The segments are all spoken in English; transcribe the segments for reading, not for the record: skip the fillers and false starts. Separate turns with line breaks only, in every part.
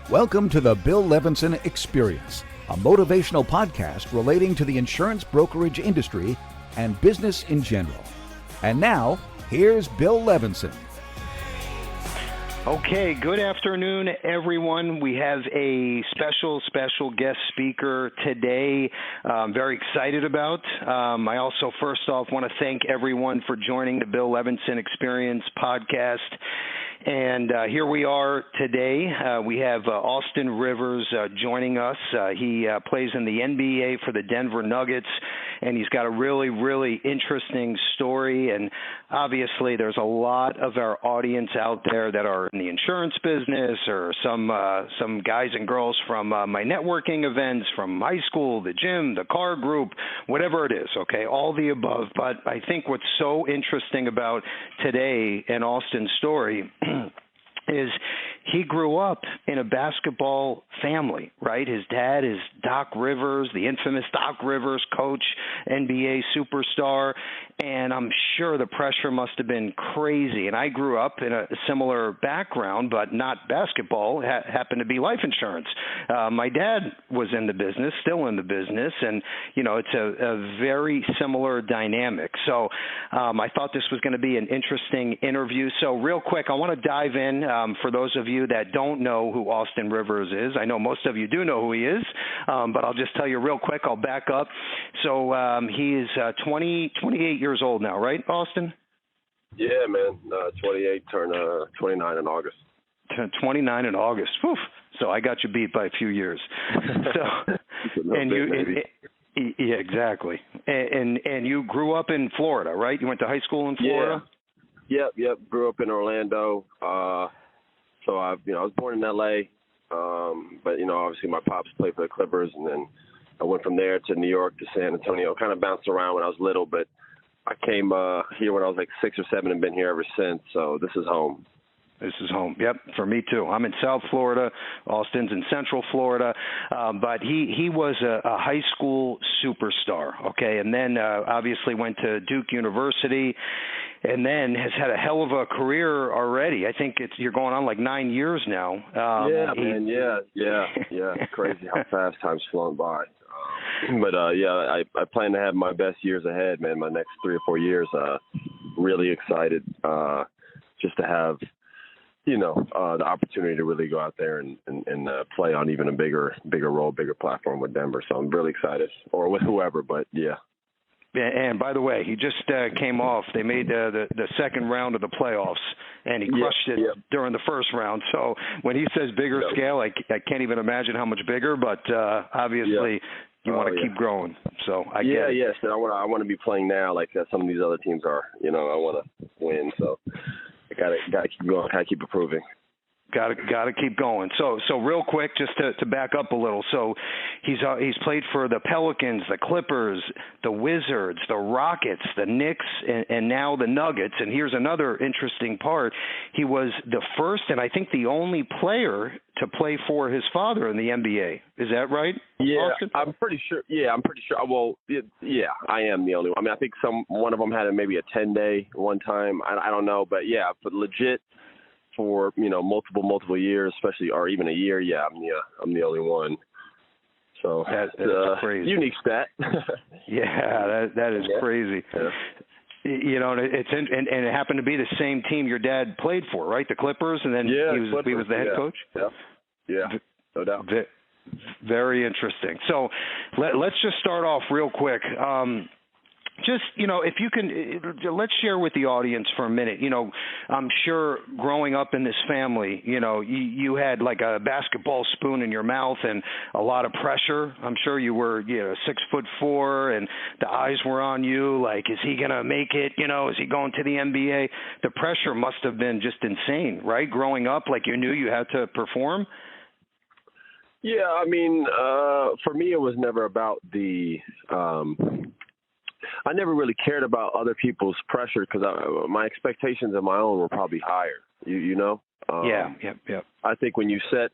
Welcome to the Bill Levinson Experience, a motivational podcast relating to the insurance brokerage industry and business in general. And now, here's Bill Levinson.
Okay, good afternoon, everyone. We have a special guest speaker today I'm very excited about. I also, first off, want to thank everyone for joining the Bill Levinson Experience podcast. And here we are today. We have Austin Rivers joining us. He plays in the NBA for the Denver Nuggets, and he's got a really interesting story. And obviously, there's a lot of our audience out there that are in the insurance business, or some guys and girls from my networking events, from high school, the gym, the car group, whatever it is, okay, all the above. But I think what's so interesting about today and Austin's story is he grew up in a basketball family, right? His dad is Doc Rivers, the infamous Doc Rivers, coach, NBA superstar, and I'm sure the pressure must have been crazy. And I grew up in a similar background, but not basketball, happened to be life insurance. My dad was in the business, still in the business, and, you know, it's a very similar dynamic. So I thought this was going to be an interesting interview. So real quick, I want to dive in. For those of you that don't know who Austin Rivers is, I know most of you do know who he is, but I'll just tell you real quick. I'll back up. So he is 28 years old now, right, Austin?
Yeah, man. 28, turn 29 in August.
29 in August. Whew. So I got you beat by a few years. So, yeah, exactly. And you grew up in Florida, right? You went to high school in Florida?
Yeah. Yep. Grew up in Orlando. So I was born in LA, but obviously my pops played for the Clippers, and then I went from there to New York to San Antonio. Kind of bounced around when I was little, but I came here when I was like 6 or 7 and been here ever since. So this is home.
This is home. Yep, for me too. I'm in South Florida. Austin's in Central Florida. But he was a high school superstar, okay, and then obviously went to Duke University, and then has had a hell of a career already. I think you're going on like 9 years now.
Man. Yeah. Crazy how fast time's flown by. But I plan to have my best years ahead, man. My next 3 or 4 years. Really excited just to have the opportunity to really go out there and play on even a bigger role, bigger platform with Denver. So I'm really excited, or with whoever, but yeah.
And by the way, he just came off. They made the second round of the playoffs, and he crushed it during the first round. So when he says bigger scale, I can't even imagine how much bigger, but obviously you want to keep growing. So I get it.
Yes. I want to be playing now like some of these other teams are. I want to win, so I gotta keep going. Gotta keep improving.
Got to keep going. So real quick, just to back up a little. So he's played for the Pelicans, the Clippers, the Wizards, the Rockets, the Knicks, and now the Nuggets. And here's another interesting part. He was the first and I think the only player to play for his father in the NBA. Is that right?
Yeah,
Austin?
I'm pretty sure. Yeah, I'm pretty sure. Well, I am the only one. I mean, I think one of them had maybe a 10-day one time. I don't know, but yeah, but legit. For multiple years, especially or even a year, I'm the only one. So
that's crazy.
Unique stat.
that is crazy. Yeah. And it happened to be the same team your dad played for, right? The Clippers, and then he was the head coach.
Yeah, no doubt.
Very interesting. So let's just start off real quick. Just, if you can, let's share with the audience for a minute. I'm sure growing up in this family, you had like a basketball spoon in your mouth and a lot of pressure. I'm sure you were, 6'4", and the eyes were on you. Like, is he going to make it? Is he going to the NBA? The pressure must have been just insane, right? Growing up, like you knew you had to perform.
Yeah, I mean, for me, it was never about the I never really cared about other people's pressure because my expectations of my own were probably higher. Yep. I think when you set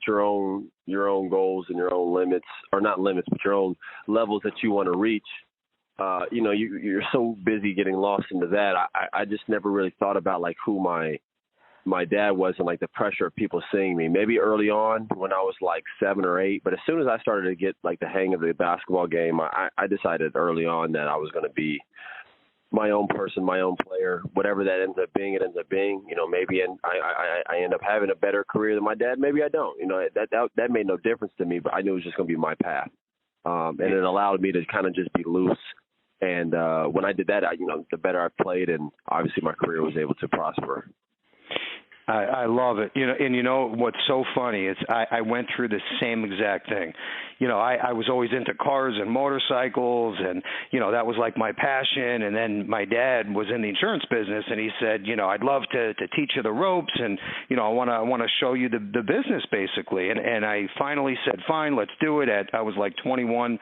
your own goals and your own limits, or not limits, but your own levels that you want to reach, you're so busy getting lost into that. I just never really thought about like who my my dad wasn't like the pressure of people seeing me. Maybe early on when I was like 7 or 8, but as soon as I started to get like the hang of the basketball game, I decided early on that I was going to be my own person, my own player. Whatever that ends up being, it ends up being. Maybe I end up having a better career than my dad. Maybe I don't. That made no difference to me, but I knew it was just going to be my path, and it allowed me to kind of just be loose. And when I did that, the better I played, and obviously my career was able to prosper.
I love it. What's so funny is I went through the same exact thing. I was always into cars and motorcycles, and that was like my passion. And then my dad was in the insurance business, and he said, I'd love to teach you the ropes, and I want to show you the business basically. And I finally said, fine, let's do it. I was like 21,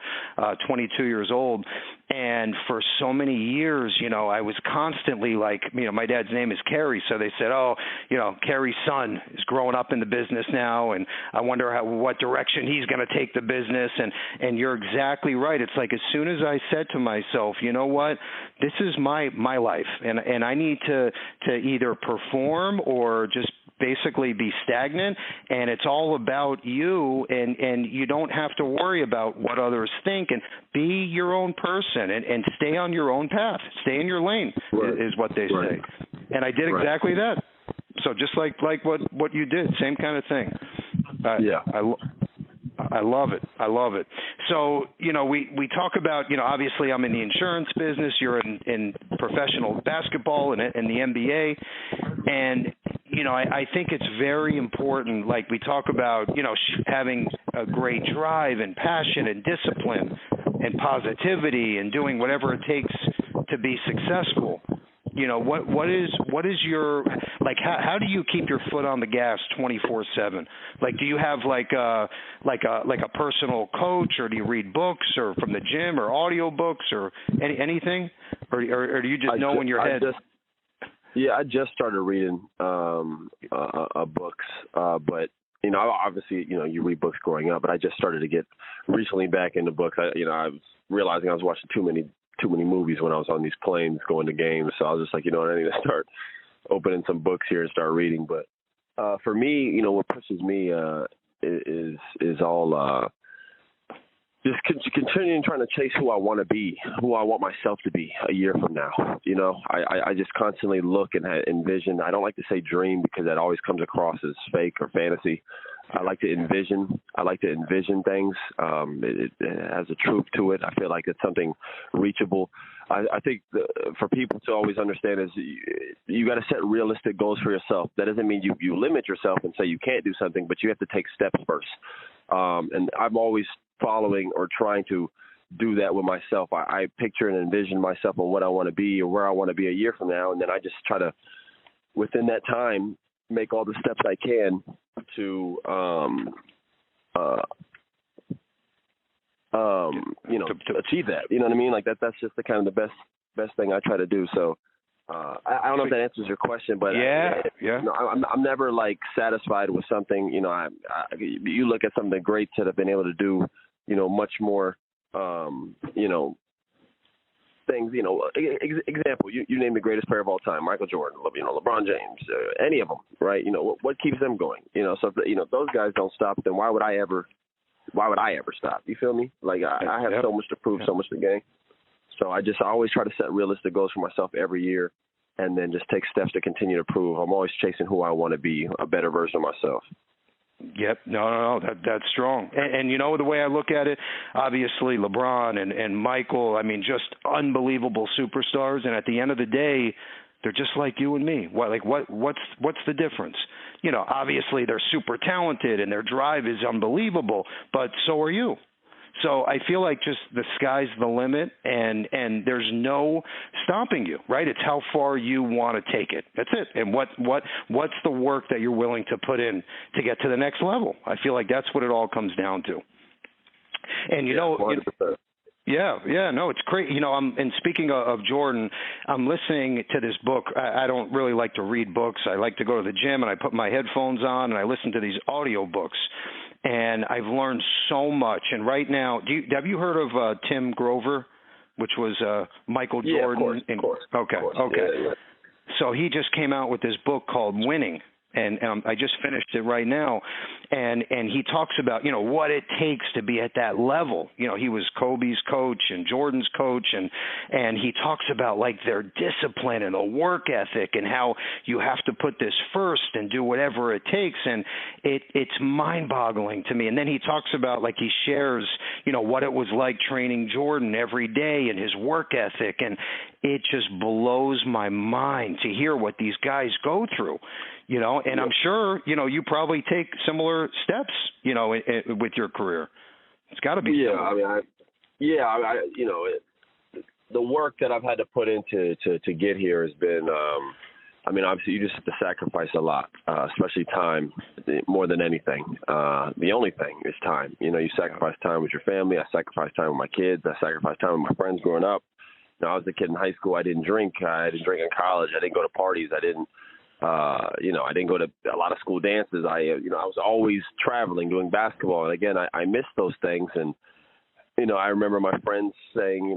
22 years old. And for so many years, I was constantly like, my dad's name is Kerry. So they said, Kerry's son is growing up in the business now, and I wonder what direction he's going to take the business. And you're exactly right. It's like as soon as I said to myself, you know what, this is my life, and I need to either perform or just basically be stagnant, and it's all about you, and you don't have to worry about what others think, and be your own person and stay on your own path, stay in your lane, is what they say. And I did exactly that. So just like what you did, same kind of thing. I love it. I love it. So, we talk about, obviously I'm in the insurance business, you're in professional basketball and the NBA. And, I think it's very important, like we talk about, having a great drive and passion and discipline and positivity and doing whatever it takes to be successful. What is your, like, how do you keep your foot on the gas 24/7? Like, do you have like a personal coach, or do you read books, or from the gym, or audio books, or anything, or do you just know in your head?
I just started reading books, but obviously you read books growing up, but I just started to get recently back into books. I was realizing I was watching too many movies when I was on these planes going to games. So I was just like, I need to start opening some books here and start reading. But for me, what pushes me is all just continuing trying to chase who I want to be, who I want myself to be a year from now. I just constantly look and envision. I don't like to say dream because that always comes across as fake or fantasy. I like to envision. Things. It has a truth to it. I feel like it's something reachable. I think for people to always understand is you got to set realistic goals for yourself. That doesn't mean you limit yourself and say you can't do something, but you have to take steps first. And I'm always following or trying to do that with myself. I picture and envision myself on what I want to be or where I want to be a year from now, and then I just try to, within that time, make all the steps I can to, to achieve that. You know what I mean? Like that's just the kind of the best thing I try to do. So I don't know if that answers your question, but I'm never like satisfied with something. You look at some of the greats that have been able to do, much more, things, example, you name the greatest player of all time, Michael Jordan, LeBron James, any of them, right? What keeps them going? So if those guys don't stop, then why would I ever stop? You feel me? Like I have so much to prove, so much to gain. So I always try to set realistic goals for myself every year, and then just take steps to continue to prove. I'm always chasing who I want to be, a better version of myself.
Yep. No, that's strong. And the way I look at it, obviously LeBron and Michael, just unbelievable superstars. And at the end of the day, they're just like you and me. What's the difference? Obviously they're super talented and their drive is unbelievable, but so are you. So I feel like just the sky's the limit, and there's no stopping you, right? It's how far you want to take it. That's it. And what's the work that you're willing to put in to get to the next level? I feel like that's what it all comes down to. And it's great. And speaking of Jordan, I'm listening to this book. I don't really like to read books. I like to go to the gym and I put my headphones on and I listen to these audio books. And I've learned so much. And right now, have you heard of Tim Grover, which was Michael Jordan?
Of course.
Okay.
Yeah.
So he just came out with this book called Winning. and I just finished it right now, and he talks about, what it takes to be at that level. He was Kobe's coach and Jordan's coach, and he talks about like their discipline and the work ethic and how you have to put this first and do whatever it takes, and it's mind-boggling to me. And then he talks about, like, he shares, what it was like training Jordan every day and his work ethic, and it just blows my mind to hear what these guys go through, and I'm sure, you probably take similar steps, with your career. It's got to be similar.
The work that I've had to put into to get here has been, obviously you just have to sacrifice a lot, especially time, more than anything. The only thing is time. You sacrifice time with your family. I sacrifice time with my kids. I sacrifice time with my friends growing up. I was a kid in high school. I didn't drink. I didn't drink in college. I didn't go to parties. I didn't go to a lot of school dances. I was always traveling, doing basketball. And again, I miss those things. And, I remember my friends saying,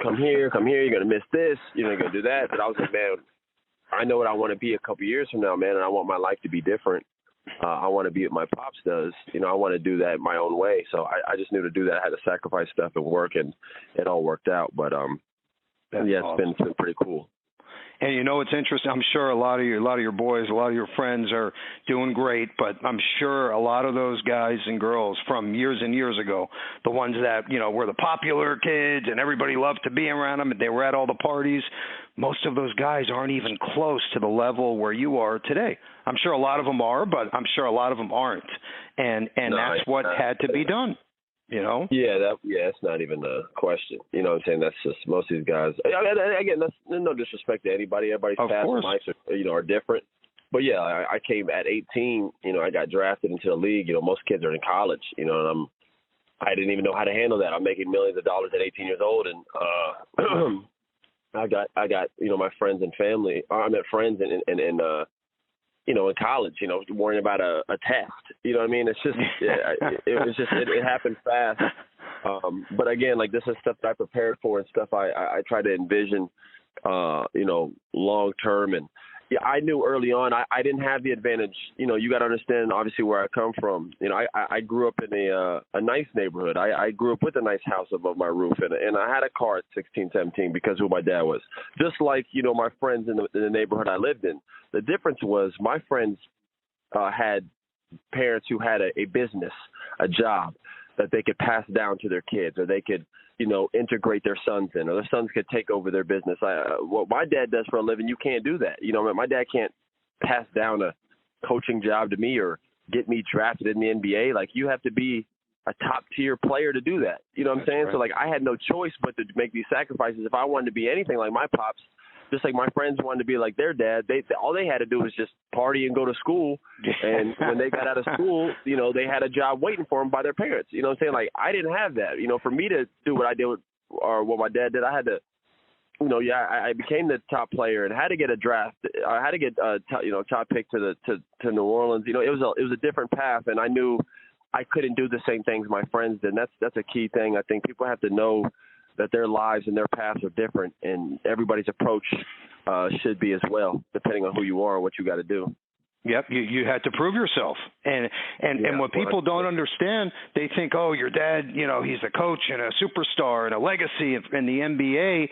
come here, you're going to miss this, you're going to do that. But I was like, man, I know what I want to be a couple years from now, man, and I want my life to be different. I want to be what my pops does. I want to do that my own way. So I just knew to do that. I had to sacrifice stuff and work, and it all worked out. But, awesome. It's been pretty cool.
And it's interesting. I'm sure a lot of your boys, a lot of your friends are doing great, but I'm sure a lot of those guys and girls from years and years ago, the ones that, were the popular kids and everybody loved to be around them and they were at all the parties, most of those guys aren't even close to the level where you are today. I'm sure a lot of them are, but I'm sure a lot of them aren't. And that's what had to be done.
It's not even a question. You know what I'm saying? That's just most of these guys. Again, that's no disrespect to anybody. Everybody's paths and lives are different. But I came at 18. I got drafted into the league. Most kids are in college. And I didn't even know how to handle that. I'm making millions of dollars at 18 years old, and I got my friends and family. I met friends in college, worrying about a test. You know what I mean? It's just, it happened fast. But again, like, this is stuff that I prepared for and stuff I try to envision, long term. And I knew early on I didn't have the advantage. You got to understand, obviously, where I come from. I grew up in a nice neighborhood. I grew up with a nice house above my roof, and I had a car at 16, 17 because of who my dad was. Just like, my friends in the neighborhood I lived in. The difference was my friends had parents who had a business, a job that they could pass down to their kids, or they could, integrate their sons in, or their sons could take over their business. What my dad does for a living, you can't do that. My dad can't pass down a coaching job to me or get me drafted in the NBA. Like, you have to be a top tier player to do that. You know what I'm saying? Right. So, like, I had no choice but to make these sacrifices. If I wanted to be anything like my pops, just like my friends wanted to be like their dad, all they had to do was just party and go to school. And when they got out of school, they had a job waiting for them by their parents. You know what I'm saying? Like, I didn't have that. For me to do what I did or what my dad did, I had to, I became the top player and had to get a draft. I had to get top pick to New Orleans. It was a different path, and I knew I couldn't do the same things my friends did. And that's a key thing. I think people have to know that their lives and their paths are different, and everybody's approach should be as well, depending on who you are and what you got to do.
Yep, you had to prove yourself, and what people don't understand, they think, oh, your dad, he's a coach and a superstar and a legacy in the NBA,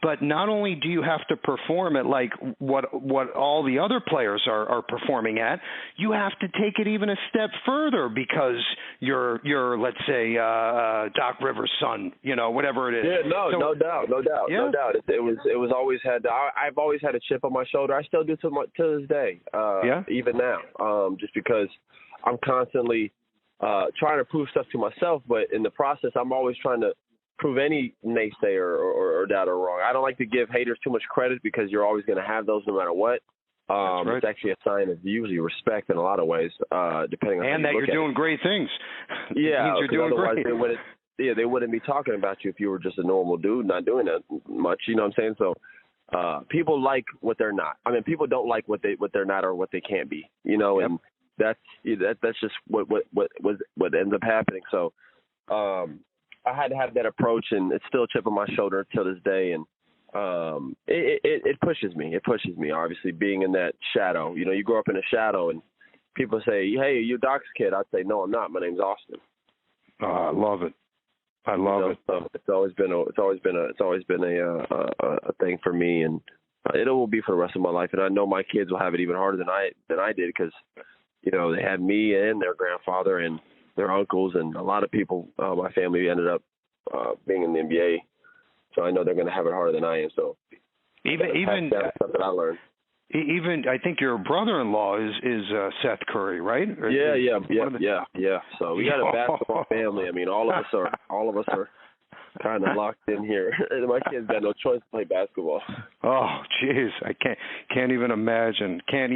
but not only do you have to perform at like what all the other players are performing at, you have to take it even a step further because you're let's say Doc Rivers' son, whatever it is.
Yeah, no doubt. It was always I've always had a chip on my shoulder. I still do to this day. Even now, just because I'm constantly trying to prove stuff to myself, but in the process, I'm always trying to prove any naysayer or doubter wrong. I don't like to give haters too much credit because you're always going to have those no matter what. Right. It's actually a sign of usually respect in a lot of ways, depending on how you look at it. And that you're
doing great things.
Yeah,
you're doing
great. They wouldn't be talking about you if you were just a normal dude not doing that much. You know what I'm saying? So people like what they're not. I mean, people don't like what they're not or what they can't be. And that's just what ends up happening. So I had to have that approach, and it's still a chip on my shoulder till this day. And it pushes me. It pushes me, obviously, being in that shadow. You know, you grow up in a shadow, and people say, "Hey, you're Doc's kid." I'd say, "No, I'm not. My name's Austin."
I love it. I love it.
So it's always been a thing for me, and it will be for the rest of my life. And I know my kids will have it even harder than I did, because you know, they had me and their grandfather and their uncles, and a lot of people. My family ended up being in the NBA, so I know they're going to have it harder than I am. So
even
that's something I learned.
Even I think your brother-in-law is Seth Curry, right?
Yeah. So we got a basketball family. I mean, all of us are kind of locked in here. My kids got no choice to play basketball.
Oh, jeez, I can't even imagine. Yeah.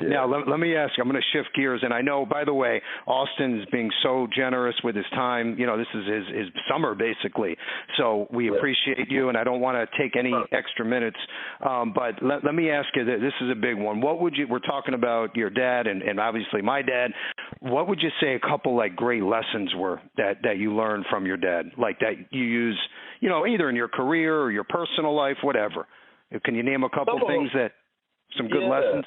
Now, let me ask you. I'm going to shift gears, and I know, by the way, Austin's being so generous with his time. You know, this is his summer basically. So we appreciate you, and I don't want to take any extra minutes. But let me ask you. This is a big one. We're talking about your dad, and obviously my dad. What would you say a couple like great lessons were that you learned from your dad, like that you use, you know, either in your career or your personal life, whatever? Can you name a couple things some good lessons?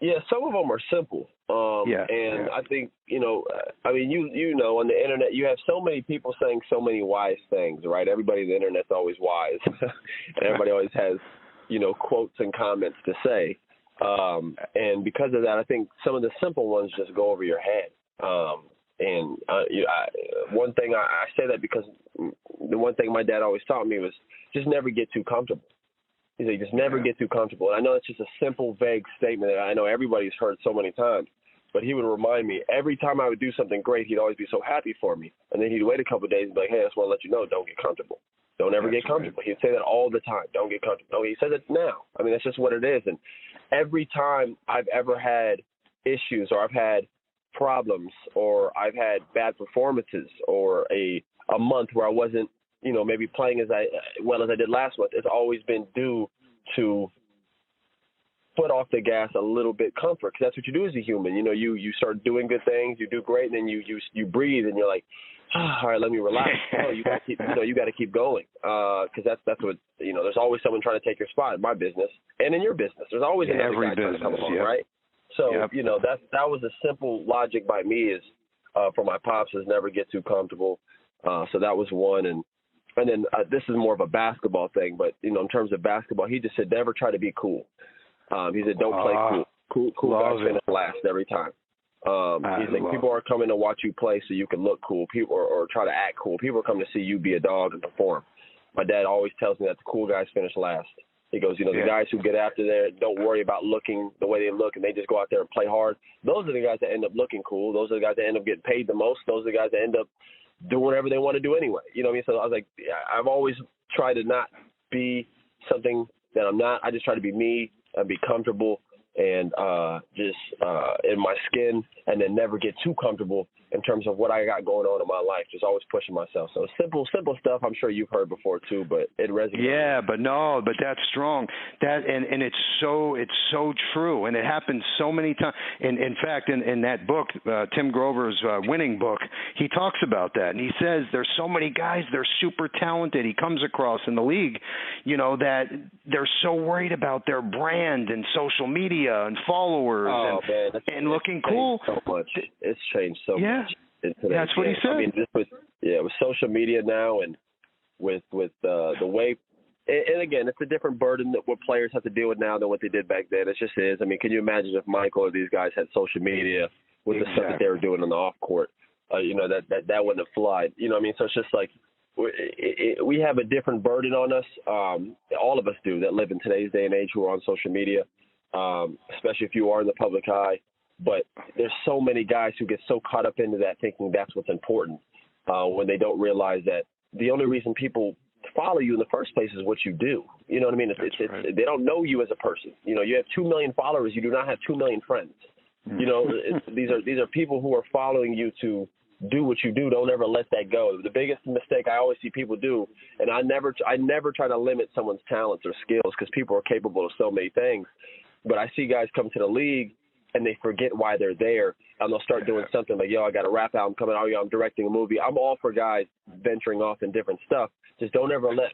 Yeah. Some of them are simple. I think, you know, I mean, you know, on the internet, you have so many people saying so many wise things, right? Everybody on the internet's always wise, and everybody always has, you know, quotes and comments to say. And because of that, I think some of the simple ones just go over your head. One thing I say that because the one thing my dad always taught me was just never get too comfortable. He said, just never get too comfortable. And I know it's just a simple, vague statement that I know everybody's heard so many times, but he would remind me every time I would do something great, he'd always be so happy for me. And then he'd wait a couple of days and be like, hey, I just want to let you know, don't get comfortable. Don't ever get comfortable. He'd say that all the time. Don't get comfortable. No, he says it now. I mean, that's just what it is. And every time I've ever had issues or I've had problems or I've had bad performances or a month where I wasn't, you know, maybe playing as well as I did last month, it's always been due to foot off the gas a little bit comfort, because that's what you do as a human. You know, you start doing good things, you do great, and then you breathe and you're like, all right, let me relax. No, you got to keep going, because that's what, you know, there's always someone trying to take your spot in my business and in your business. There's always another guy trying to come along, right? So, you know, that was a simple logic by me is for my pops is never get too comfortable. So that was one. And then this is more of a basketball thing, but, you know, in terms of basketball, he just said never try to be cool. He said don't play cool. Cool guys finish last every time. He's like, people are coming to watch you play so you can look cool, people or try to act cool. People are coming to see you be a dog and perform. My dad always tells me that the cool guys finish last. He goes, you know, the guys who get after there, don't worry about looking the way they look, and they just go out there and play hard. Those are the guys that end up looking cool. Those are the guys that end up getting paid the most. Those are the guys that end up doing whatever they want to do anyway. You know what I mean? So I was like, I've always tried to not be something that I'm not. I just try to be me and be comfortable and just in my skin, and then never get too comfortable in terms of what I got going on in my life. Just always pushing myself. So simple stuff I'm sure you've heard before too, but it resonates.
Yeah, but that's strong. That and it's so true, and it happens so many times. In fact, in that book, Tim Grover's Winning book, he talks about that, and he says there's so many guys, they're super talented. He comes across in the league, you know, that they're so worried about their brand and social media and followers and looking cool.
So much. It's changed so much.
That's what he said.
I mean, just with social media now and with the way, and again, it's a different burden that what players have to deal with now than what they did back then. It just is. I mean, can you imagine if Michael or these guys had social media with the stuff that they were doing on the off court? You know, that wouldn't have flied. You know what I mean? So it's just like we have a different burden on us. All of us do that live in today's day and age who are on social media, especially if you are in the public eye. But there's so many guys who get so caught up into that thinking that's what's important when they don't realize that the only reason people follow you in the first place is what you do. You know what I mean? It's they don't know you as a person. You know, you have 2 million followers. You do not have 2 million friends. You know, these are people who are following you to do what you do. Don't ever let that go. The biggest mistake I always see people do, and I never try to limit someone's talents or skills because people are capable of so many things. But I see guys come to the league and they forget why they're there, and they'll start doing something like, yo, I got a rap album coming out, I'm directing a movie. I'm all for guys venturing off in different stuff. Just don't ever let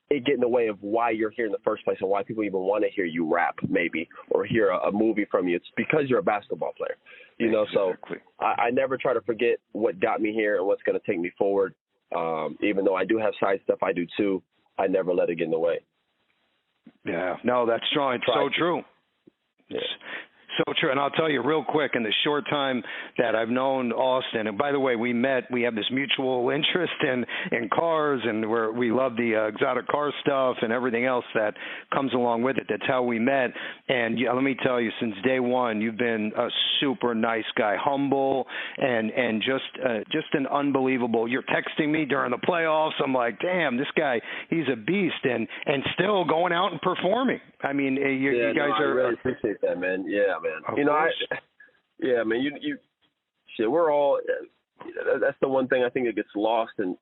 it get in the way of why you're here in the first place and why people even want to hear you rap maybe or hear a movie from you. It's because you're a basketball player, you know,
exactly.
So I never try to forget what got me here and what's going to take me forward. Even though I do have side stuff I do too, I never let it get in the way.
Yeah, no, that's strong. It's so true.
Yeah.
So true. And I'll tell you real quick, in the short time that I've known Austin, and by the way, we have this mutual interest in cars, and we love the exotic car stuff and everything else that comes along with it. That's how we met. And let me tell you, since day one, you've been a super nice guy, humble, and just an unbelievable. You're texting me during the playoffs. I'm like, damn, this guy, he's a beast, and still going out and performing. I mean, you guys are.
I really appreciate that, man. Yeah, man.
Of
you know,
course.
man. Shit. We're all. That's the one thing I think that gets lost, and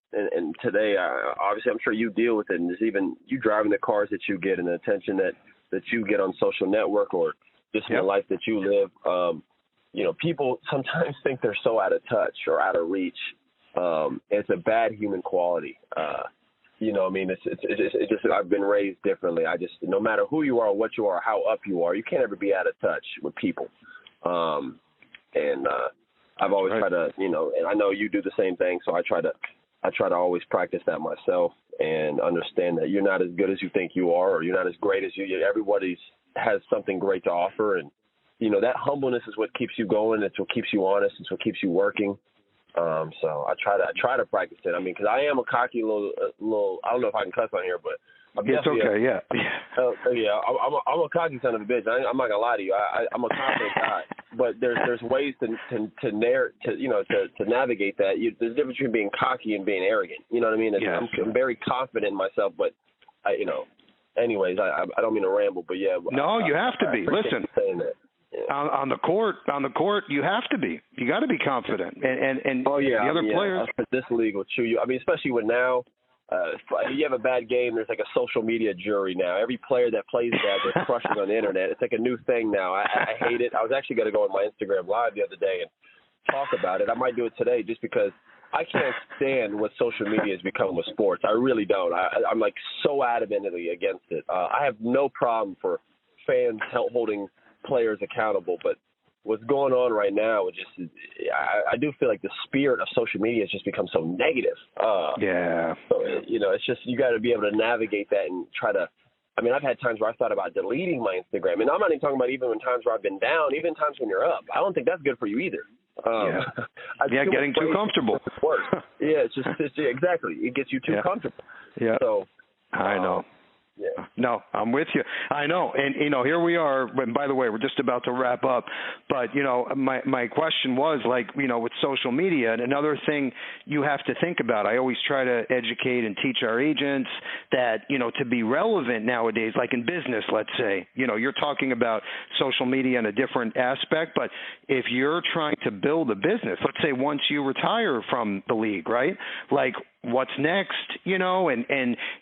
today, obviously, I'm sure you deal with it, and just even you driving the cars that you get, and the attention that you get on social network, or just in the life that you live. You know, people sometimes think they're so out of touch or out of reach. It's a bad human quality. You know, I mean, it's just I've been raised differently. No matter who you are, what you are, how up you are, you can't ever be out of touch with people. I've always tried to, you know, and I know you do the same thing. So I try to always practice that myself and understand that you're not as good as you think you are, or you're not as great as you. Everybody has something great to offer, and you know that humbleness is what keeps you going. It's what keeps you honest. It's what keeps you working. So I try to practice it. I mean, because I am a cocky little. I don't know if I can cuss on here, but
it's okay. Yeah.
I'm a cocky son of a bitch. I'm not gonna lie to you. I'm a confident guy, but there's ways to navigate that. There's a difference between being cocky and being arrogant. You know what I mean? I'm very confident in myself, but anyways, I don't mean to ramble, but yeah.
No, you have to be. Listen.
Saying that. Yeah.
On the court, you have to be. You got to be confident. And
oh yeah,
the other players.
This league will chew you. I mean, especially with now. If you have a bad game, there's like a social media jury now. Every player that plays bad, they're crushing on the internet. It's like a new thing now. I hate it. I was actually going to go on my Instagram Live the other day and talk about it. I might do it today just because I can't stand what social media has become with sports. I really don't. I'm like so adamantly against it. I have no problem for fans holding players accountable, but what's going on right now is just I do feel like the spirit of social media has just become so negative. So, you know, it's just you got to be able to navigate that and try to. I mean, I've had times where I thought about deleting my Instagram, and I'm not even talking about even when times where I've been down, even times when you're up. I don't think that's good for you either.
Getting too comfortable.
It's exactly. It gets you too comfortable.
Yeah.
So
I know.
Yeah.
No, I'm with you. I know. And, you know, here we are. And by the way, we're just about to wrap up. But, you know, my question was, like, you know, with social media, and another thing you have to think about, I always try to educate and teach our agents that, you know, to be relevant nowadays, like in business, let's say, you know, you're talking about social media in a different aspect. But if you're trying to build a business, let's say once you retire from the league, right, like, what's next, you know, and,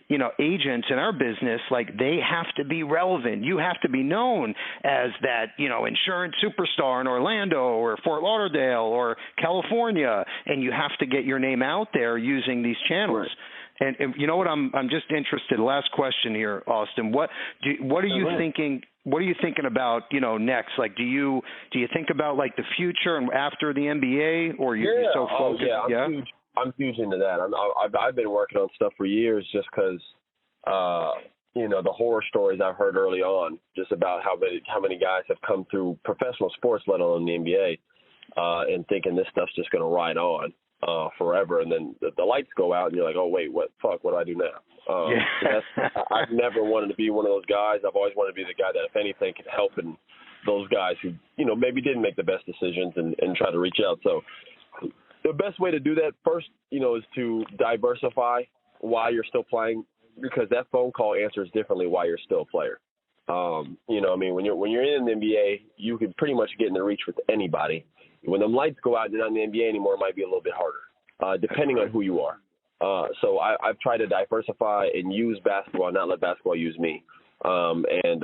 you know, agents in our business, like, they have to be relevant. You have to be known as that, you know, insurance superstar in Orlando or Fort Lauderdale or California, and you have to get your name out there using these channels. Right. And you know what, I'm just interested. Last question here, Austin. What are you thinking? What are you thinking about, you know, next? Like, do you think about, like, the future and after the NBA, or you're so focused?
I'm huge into that. I've been working on stuff for years just because, you know, the horror stories I've heard early on, just about how many guys have come through professional sports, let alone the NBA, and thinking this stuff's just going to ride on forever. And then the lights go out and you're like, oh, wait, what do I do now? I've never wanted to be one of those guys. I've always wanted to be the guy that, if anything, can help those guys who, you know, maybe didn't make the best decisions and try to reach out. So the best way to do that first, you know, is to diversify while you're still playing, because that phone call answers differently while you're still a player. You know, I mean, when you're in the NBA, you can pretty much get in the reach with anybody. When them lights go out and you're not in the NBA anymore, it might be a little bit harder, depending on who you are. So I've tried to diversify and use basketball, not let basketball use me. And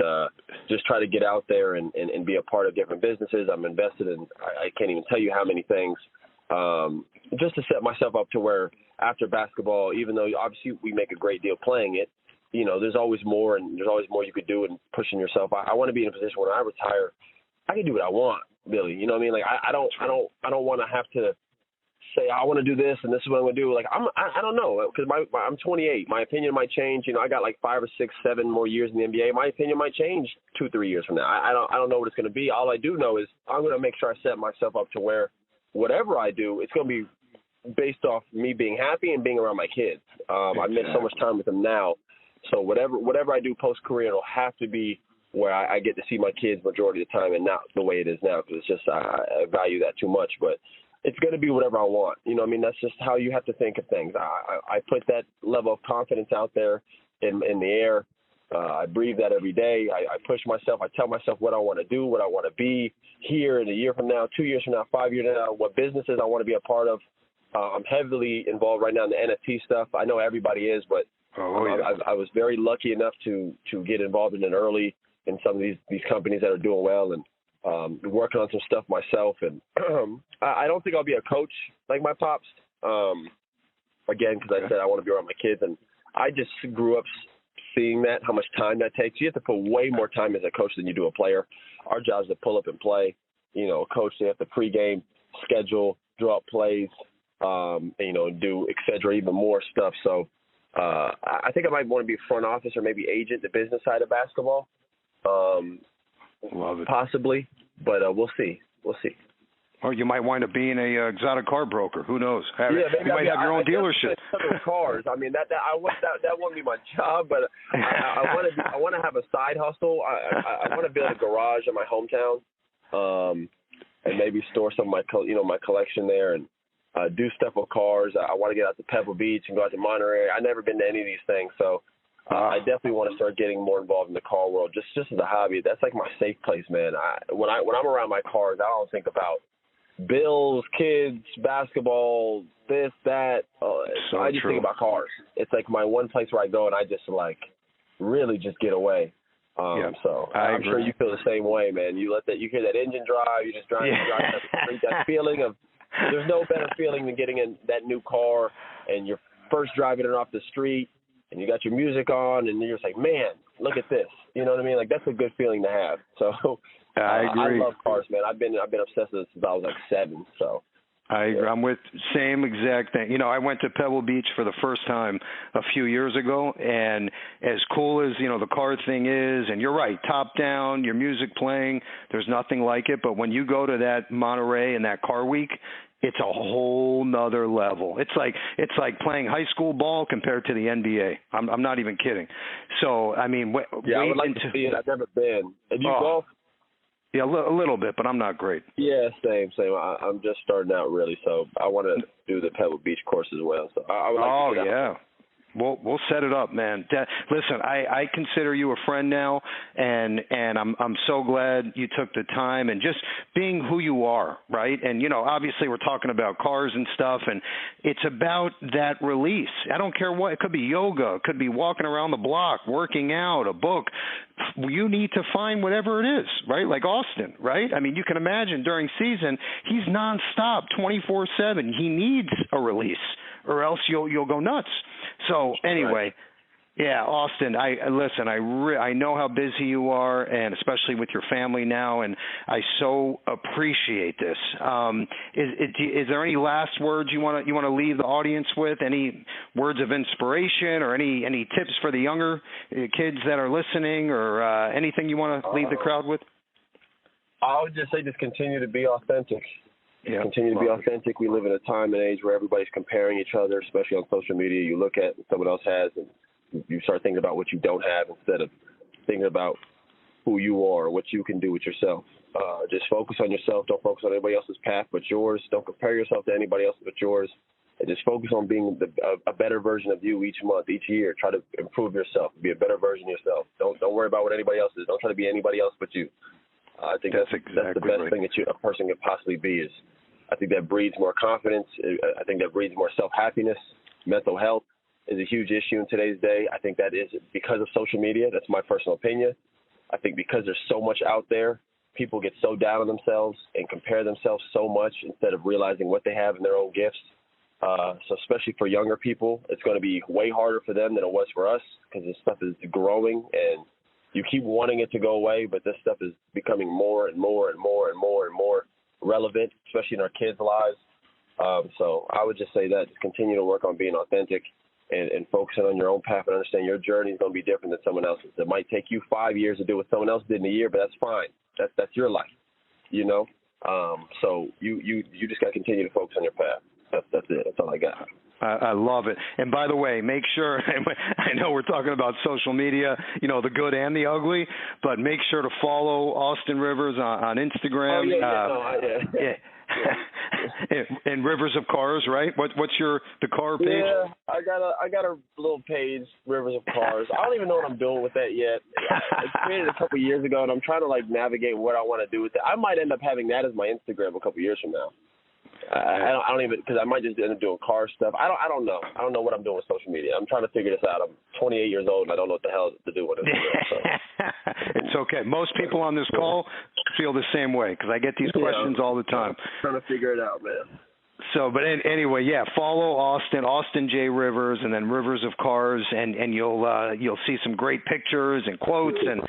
just try to get out there and be a part of different businesses. I'm invested in, I can't even tell you how many things, just to set myself up to where after basketball, even though obviously we make a great deal playing it, there's always more, and there's always more you could do and pushing yourself. I want to be in a position when I retire, I can do what I want, Billy. You know what I mean? Like I don't want to have to say I want to do this and this is what I'm going to do. Like I don't know, because I'm 28. My opinion might change. I got like 5 or 6, 7 more years in the NBA. My opinion might change 2, 3 years from now. I don't know what it's going to be. All I do know is I'm going to make sure I set myself up to where whatever I do, it's going to be based off me being happy and being around my kids. I miss so much time with them now. So whatever I do post-career, it'll have to be where I get to see my kids majority of the time and not the way it is now, because it's just I value that too much. But it's going to be whatever I want. You know what I mean? That's just how you have to think of things. I put that level of confidence out there in the air. I breathe that every day. I push myself. I tell myself what I want to do, what I want to be here in a year from now, 2 years from now, 5 years from now, what businesses I want to be a part of. I'm heavily involved right now in the NFT stuff. I know everybody is, but I was very lucky enough to get involved in it early in some of these companies that are doing well, and working on some stuff myself. And I don't think I'll be a coach like my pops, again, because I said I want to be around my kids, and I just grew up seeing that, how much time that takes. You have to put way more time as a coach than you do a player. Our job is to pull up and play. A coach, they have to pregame, schedule, draw up plays, do et cetera, even more stuff. So I think I might want to be front office or maybe agent, the business side of basketball.
Love it.
Possibly, but we'll see.
Or you might wind up being a exotic car broker. Who knows?
Maybe
you might have your own dealership.
Cars. I mean, that won't be my job, but I want to have a side hustle. I want to build a garage in my hometown, and maybe store some of my collection there, and do stuff with cars. I want to get out to Pebble Beach and go out to Monterey. I've never been to any of these things, so I definitely want to start getting more involved in the car world, just as a hobby. That's like my safe place, man. When I'm around my cars, I don't think about bills, kids, basketball, this, that. I just think about cars. It's like my one place where I go and I just really just get away. So I'm sure you feel the same way, man. You hear that engine drive, you just drive down the street, that feeling of, there's no better feeling than getting in that new car and you're first driving it off the street and you got your music on and you're just like, man, look at this. You know what I mean? Like, that's a good feeling to have. So
I agree.
I love cars, man. I've been obsessed with it since I was like 7. So
I'm with same exact thing. I went to Pebble Beach for the first time a few years ago, and as cool as, the car thing is, and you're right, top down, your music playing, there's nothing like it. But when you go to that Monterey and that car week, it's a whole nother level. It's like playing high school ball compared to the NBA. I'm not even kidding. So, I mean,
I would like to see it. I've never been. Did you golf?
Yeah, a little bit, but I'm not great.
Yeah, same. I'm just starting out, really, so I want to do the Pebble Beach course as well. So I would like to do that. Yeah. We'll
set it up, man. Listen, I consider you a friend now, and I'm so glad you took the time and just being who you are, right? And obviously we're talking about cars and stuff, and it's about that release. I don't care what. It could be yoga, it could be walking around the block, working out, a book. You need to find whatever it is, right? Like Austin, right? I mean, you can imagine during season he's nonstop, 24/7. He needs a release, or else you'll go nuts. So anyway, yeah, Austin, I know how busy you are, and especially with your family now, and I so appreciate this. Is there any last words you want to leave the audience with? Any words of inspiration, or any tips for the younger kids that are listening, or anything you want to leave the crowd with?
I would just say just continue to be authentic.
Yeah,
continue to be authentic. We live in a time and age where everybody's comparing each other, especially on social media. You look at what someone else has, and you start thinking about what you don't have instead of thinking about who you are, what you can do with yourself. Just focus on yourself. Don't focus on anybody else's path but yours. Don't compare yourself to anybody else but yours. And just focus on being a better version of you each month, each year. Try to improve yourself, be a better version of yourself. Don't worry about what anybody else is. Don't try to be anybody else but you. I think that's the best thing that a person can possibly be. Is I think that breeds more confidence. I think that breeds more self-happiness. Mental health is a huge issue in today's day. I think that is because of social media. That's my personal opinion. I think because there's so much out there, people get so down on themselves and compare themselves so much instead of realizing what they have in their own gifts. So especially for younger people, it's going to be way harder for them than it was for us because this stuff is growing and you keep wanting it to go away, but this stuff is becoming more and more and more and more and more relevant, especially in our kids' lives. So I would just say that just continue to work on being authentic and focusing on your own path and understand your journey is going to be different than someone else's. It might take you 5 years to do what someone else did in a year, but that's fine. That's your life, you know? So you just got to continue to focus on your path. That's it. That's all I got.
I love it. And by the way, make sure, I know we're talking about social media, the good and the ugly, but make sure to follow Austin Rivers on Instagram. And Rivers of Cars, right? What's the car page?
Yeah, I got a little page, Rivers of Cars. I don't even know what I'm doing with that yet. I created a couple years ago, and I'm trying to navigate what I want to do with it. I might end up having that as my Instagram a couple years from now. I don't even, because I might just end up doing car stuff. I don't know. I don't know what I'm doing with social media. I'm trying to figure this out. I'm 28 years old and I don't know what the hell to do with it. So.
It's okay. Most people on this call feel the same way because I get these questions all the time.
I'm trying to figure it out, man.
So, but anyway, yeah, follow Austin J. Rivers, and then Rivers of Cars, and you'll see some great pictures and quotes, and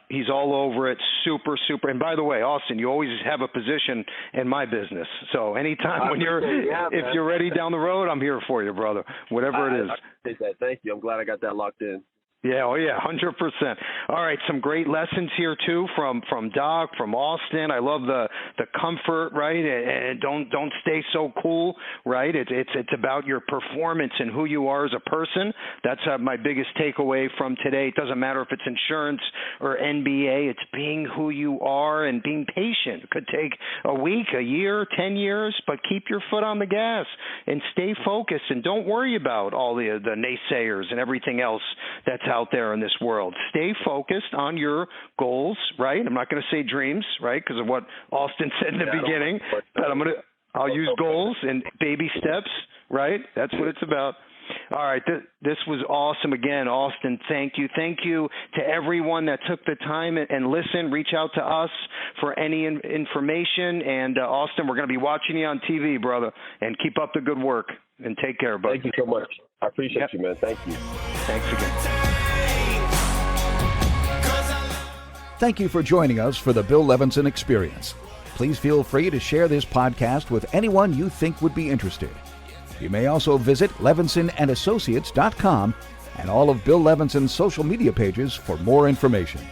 he's all over it, super. And by the way, Austin, you always have a position in my business. So anytime if you're ready down the road, I'm here for you, brother. Whatever it is.
I appreciate that. Thank you. I'm glad I got that locked in.
Yeah, 100%. All right, some great lessons here too from Doc, from Austin. I love the comfort, right? And don't stay so cool, right? It's about your performance and who you are as a person. That's my biggest takeaway from today. It doesn't matter if it's insurance or NBA. It's being who you are and being patient. It could take a week, a year, 10 years, but keep your foot on the gas and stay focused and don't worry about all the naysayers and everything else that's out there in this world. Stay focused on your goals, right? I'm not going to say dreams, right, because of what Austin said in the beginning, but I'll use goals and baby steps, right? That's what it's about. All right, this was awesome again, Austin. Thank you. Thank you to everyone that took the time and listened. Reach out to us for any information. And, Austin, we're going to be watching you on TV, brother, and keep up the good work. And take care, buddy.
Thank you so much. I appreciate you, man. Thank you.
Thanks again.
Thank you for joining us for the Bill Levinson Experience. Please feel free to share this podcast with anyone you think would be interested. You may also visit levinsonandassociates.com and all of Bill Levinson's social media pages for more information.